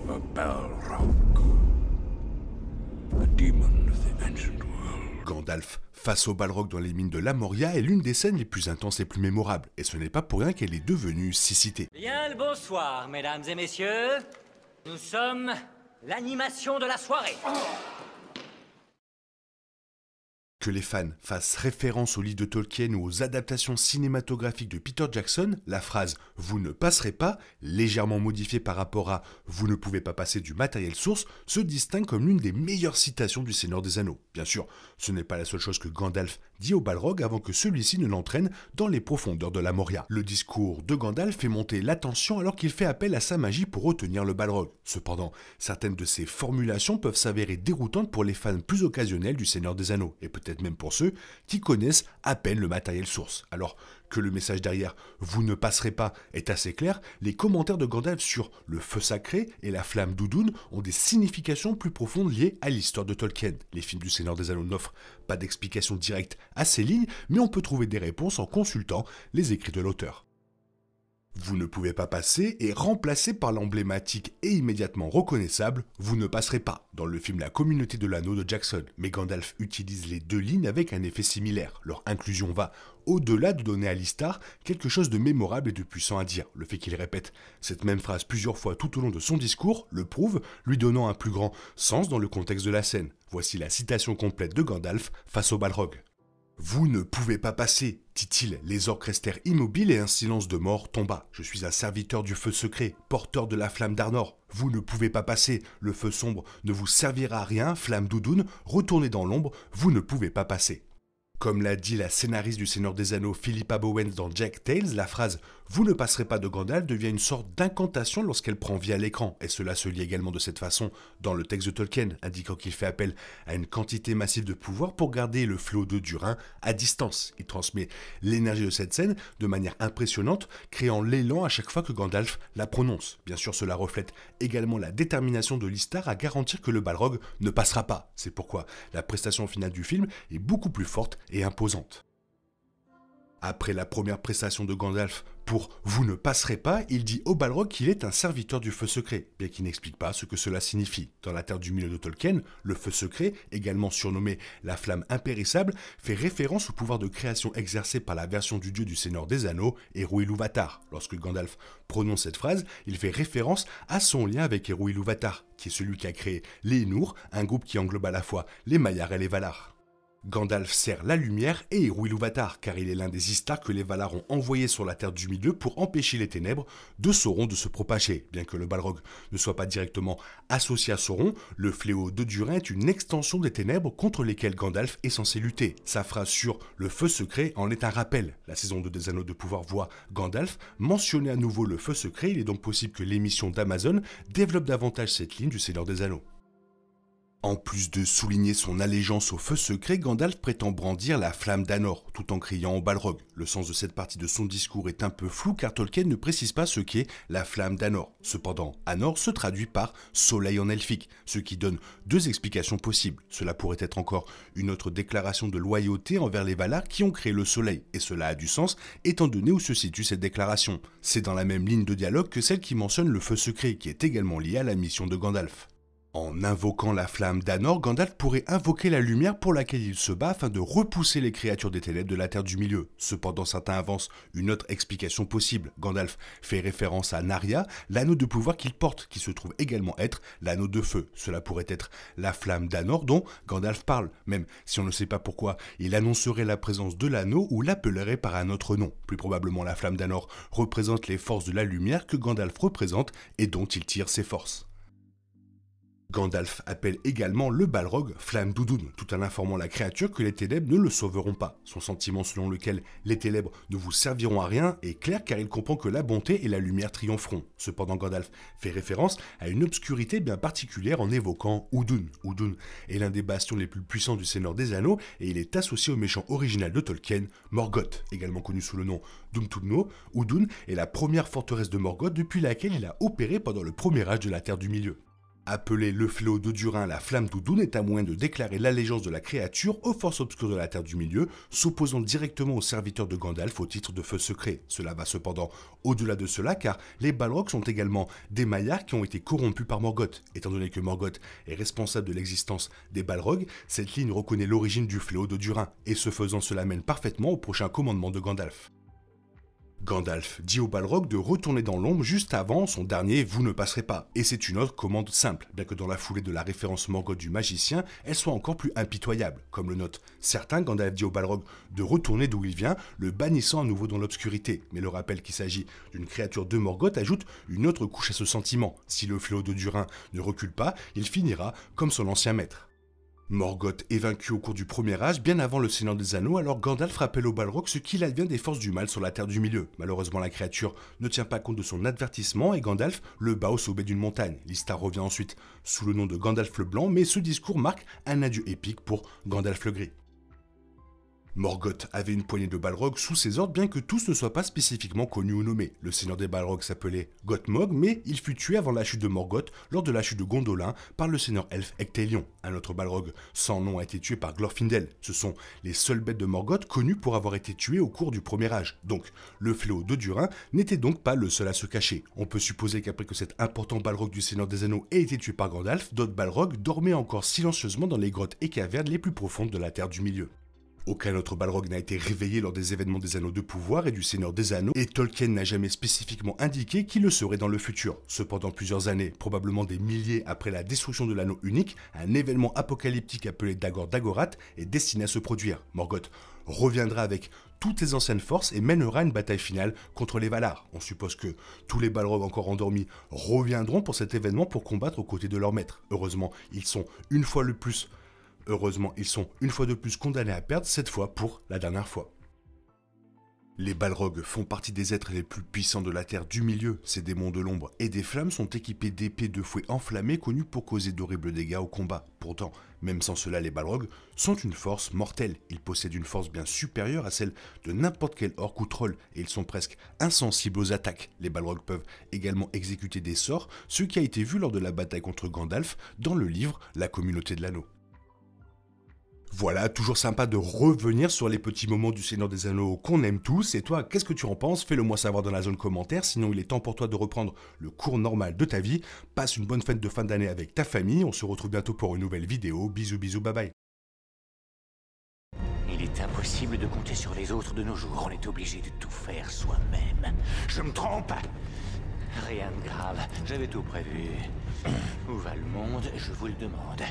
A Balrog, a demon of the ancient world. Gandalf face au Balrog dans les mines de la Moria est l'une des scènes les plus intenses et plus mémorables, et ce n'est pas pour rien qu'elle est devenue si citée. Bien le bonsoir, mesdames et messieurs. Nous sommes l'animation de la soirée. Que les fans fassent référence aux livres de Tolkien ou aux adaptations cinématographiques de Peter Jackson, la phrase « vous ne passerez pas », légèrement modifiée par rapport à « vous ne pouvez pas passer du matériel source », se distingue comme l'une des meilleures citations du Seigneur des Anneaux. Bien sûr, ce n'est pas la seule chose que Gandalf dit au Balrog avant que celui-ci ne l'entraîne dans les profondeurs de la Moria. Le discours de Gandalf fait monter la tension alors qu'il fait appel à sa magie pour retenir le Balrog. Cependant, certaines de ces formulations peuvent s'avérer déroutantes pour les fans plus occasionnels du Seigneur des Anneaux, et peut-être même pour ceux qui connaissent à peine le matériel source. Alors que le message derrière « vous ne passerez pas » est assez clair, les commentaires de Gandalf sur le feu sacré et la flamme d'Udun ont des significations plus profondes liées à l'histoire de Tolkien. Les films du Seigneur des Anneaux n'offrent pas d'explication directe à ces lignes, mais on peut trouver des réponses en consultant les écrits de l'auteur. Vous ne pouvez pas passer est remplacé par l'emblématique et immédiatement reconnaissable « Vous ne passerez pas » dans le film La Communauté de l'Anneau de Jackson. Mais Gandalf utilise les deux lignes avec un effet similaire. Leur inclusion va au-delà de donner à Listar quelque chose de mémorable et de puissant à dire. Le fait qu'il répète cette même phrase plusieurs fois tout au long de son discours le prouve, lui donnant un plus grand sens dans le contexte de la scène. Voici la citation complète de Gandalf face au Balrog. « Vous ne pouvez pas passer, dit-il. Les orques restèrent immobiles et un silence de mort tomba. Je suis un serviteur du feu secret, porteur de la flamme d'Arnor. Vous ne pouvez pas passer, le feu sombre ne vous servira à rien, flamme d'Udun, retournez dans l'ombre, vous ne pouvez pas passer. » Comme l'a dit la scénariste du Seigneur des Anneaux Philippa Bowens dans Jack Tales, la phrase « Vous ne passerez pas de Gandalf » devient une sorte d'incantation lorsqu'elle prend vie à l'écran, et cela se lit également de cette façon dans le texte de Tolkien, indiquant qu'il fait appel à une quantité massive de pouvoir pour garder le flot d'eau du Rhin à distance. Il transmet l'énergie de cette scène de manière impressionnante, créant l'élan à chaque fois que Gandalf la prononce. Bien sûr, cela reflète également la détermination de Listar à garantir que le Balrog ne passera pas. C'est pourquoi la prestation finale du film est beaucoup plus forte et imposante. Après la première prestation de Gandalf pour « Vous ne passerez pas », il dit au Balrog qu'il est un serviteur du feu secret, bien qu'il n'explique pas ce que cela signifie. Dans la Terre du Milieu de Tolkien, le feu secret, également surnommé la flamme impérissable, fait référence au pouvoir de création exercé par la version du dieu du Seigneur des Anneaux, Eru Ilúvatar. Lorsque Gandalf prononce cette phrase, il fait référence à son lien avec Eru Ilúvatar, qui est celui qui a créé les Ainur, un groupe qui englobe à la fois les Maiar et les Valar. Gandalf sert la lumière et Eru Ilúvatar, car il est l'un des Istar que les Valar ont envoyé sur la Terre du Milieu pour empêcher les ténèbres de Sauron de se propager. Bien que le Balrog ne soit pas directement associé à Sauron, le fléau de Durin est une extension des ténèbres contre lesquelles Gandalf est censé lutter. Sa phrase sur le feu secret en est un rappel. La saison 2 des Anneaux de Pouvoir voit Gandalf mentionner à nouveau le feu secret, il est donc possible que l'émission d'Amazon développe davantage cette ligne du Seigneur des Anneaux. En plus de souligner son allégeance au feu secret, Gandalf prétend brandir la flamme d'Anor, tout en criant au Balrog. Le sens de cette partie de son discours est un peu flou car Tolkien ne précise pas ce qu'est la flamme d'Anor. Cependant, Anor se traduit par soleil en elfique, ce qui donne deux explications possibles. Cela pourrait être encore une autre déclaration de loyauté envers les Valar qui ont créé le soleil, et cela a du sens étant donné où se situe cette déclaration. C'est dans la même ligne de dialogue que celle qui mentionne le feu secret, qui est également lié à la mission de Gandalf. En invoquant la flamme d'Anor, Gandalf pourrait invoquer la lumière pour laquelle il se bat afin de repousser les créatures des ténèbres de la Terre du Milieu. Cependant, certains avancent une autre explication possible. Gandalf fait référence à Narya, l'anneau de pouvoir qu'il porte, qui se trouve également être l'anneau de feu. Cela pourrait être la flamme d'Anor dont Gandalf parle, même si on ne sait pas pourquoi il annoncerait la présence de l'anneau ou l'appellerait par un autre nom. Plus probablement, la flamme d'Anor représente les forces de la lumière que Gandalf représente et dont il tire ses forces. Gandalf appelle également le Balrog flamme d'Udun, tout en informant la créature que les ténèbres ne le sauveront pas. Son sentiment selon lequel les ténèbres ne vous serviront à rien est clair car il comprend que la bonté et la lumière triompheront. Cependant, Gandalf fait référence à une obscurité bien particulière en évoquant Udun. Udun est l'un des bastions les plus puissants du Seigneur des Anneaux et il est associé au méchant original de Tolkien, Morgoth, également connu sous le nom d'Umtugno. Udun est la première forteresse de Morgoth depuis laquelle il a opéré pendant le premier âge de la Terre du Milieu. Appelé le fléau d'Odurin, la flamme d'Udun est un moyen de déclarer l'allégeance de la créature aux forces obscures de la Terre du Milieu, s'opposant directement aux serviteurs de Gandalf au titre de feu secret. Cela va cependant au-delà de cela, car les Balrogs sont également des Maillards qui ont été corrompus par Morgoth. Étant donné que Morgoth est responsable de l'existence des Balrogs, cette ligne reconnaît l'origine du fléau d'Odurin, et ce faisant cela mène parfaitement au prochain commandement de Gandalf. Gandalf dit aux Balrogs de retourner dans l'ombre juste avant son dernier « Vous ne passerez pas ». Et c'est une autre commande simple, bien que dans la foulée de la référence Morgoth du magicien, elle soit encore plus impitoyable. Comme le notent certains, Gandalf dit aux Balrogs de retourner d'où il vient, le bannissant à nouveau dans l'obscurité. Mais le rappel qu'il s'agit d'une créature de Morgoth ajoute une autre couche à ce sentiment. Si le fléau d'Odurin ne recule pas, il finira comme son ancien maître. Morgoth est vaincu au cours du Premier Âge, bien avant le Seigneur des Anneaux, alors Gandalf rappelle aux Balrogs ce qu'il advient des forces du mal sur la Terre du Milieu. Malheureusement, la créature ne tient pas compte de son avertissement et Gandalf le bat au sommet d'une montagne. L'histoire revient ensuite sous le nom de Gandalf le Blanc, mais ce discours marque un adieu épique pour Gandalf le Gris. Morgoth avait une poignée de Balrogs sous ses ordres, bien que tous ne soient pas spécifiquement connus ou nommés. Le seigneur des Balrogs s'appelait Gothmog, mais il fut tué avant la chute de Morgoth lors de la chute de Gondolin par le seigneur elfe Ectelion. Un autre Balrog sans nom a été tué par Glorfindel. Ce sont les seules bêtes de Morgoth connues pour avoir été tuées au cours du Premier Âge. Donc, le fléau d'Odurin n'était donc pas le seul à se cacher. On peut supposer qu'après que cet important Balrog du Seigneur des Anneaux ait été tué par Gandalf, d'autres Balrogs dormaient encore silencieusement dans les grottes et cavernes les plus profondes de la Terre du Milieu. Aucun autre Balrog n'a été réveillé lors des événements des Anneaux de Pouvoir et du Seigneur des Anneaux, et Tolkien n'a jamais spécifiquement indiqué qui le serait dans le futur. Cependant, plusieurs années, probablement des milliers après la destruction de l'Anneau unique, un événement apocalyptique appelé Dagor Dagorath est destiné à se produire. Morgoth reviendra avec toutes ses anciennes forces et mènera une bataille finale contre les Valar. On suppose que tous les Balrogs encore endormis reviendront pour cet événement pour combattre aux côtés de leur maître. Heureusement, ils sont une fois de plus condamnés à perdre, cette fois pour la dernière fois. Les Balrogs font partie des êtres les plus puissants de la Terre du Milieu. Ces démons de l'ombre et des flammes sont équipés d'épées de fouet enflammées connues pour causer d'horribles dégâts au combat. Pourtant, même sans cela, les Balrogs sont une force mortelle. Ils possèdent une force bien supérieure à celle de n'importe quel orc ou troll et ils sont presque insensibles aux attaques. Les Balrogs peuvent également exécuter des sorts, ce qui a été vu lors de la bataille contre Gandalf dans le livre La Communauté de l'Anneau. Voilà, toujours sympa de revenir sur les petits moments du Seigneur des Anneaux qu'on aime tous. Et toi, qu'est-ce que tu en penses? Fais-le moi savoir dans la zone commentaire. Sinon, il est temps pour toi de reprendre le cours normal de ta vie. Passe une bonne fête de fin d'année avec ta famille. On se retrouve bientôt pour une nouvelle vidéo. Bisous, bisous, bye bye. Il est impossible de compter sur les autres de nos jours. On est obligé de tout faire soi-même. Je me trompe? Rien de grave. J'avais tout prévu. Où va le monde? Je vous le demande.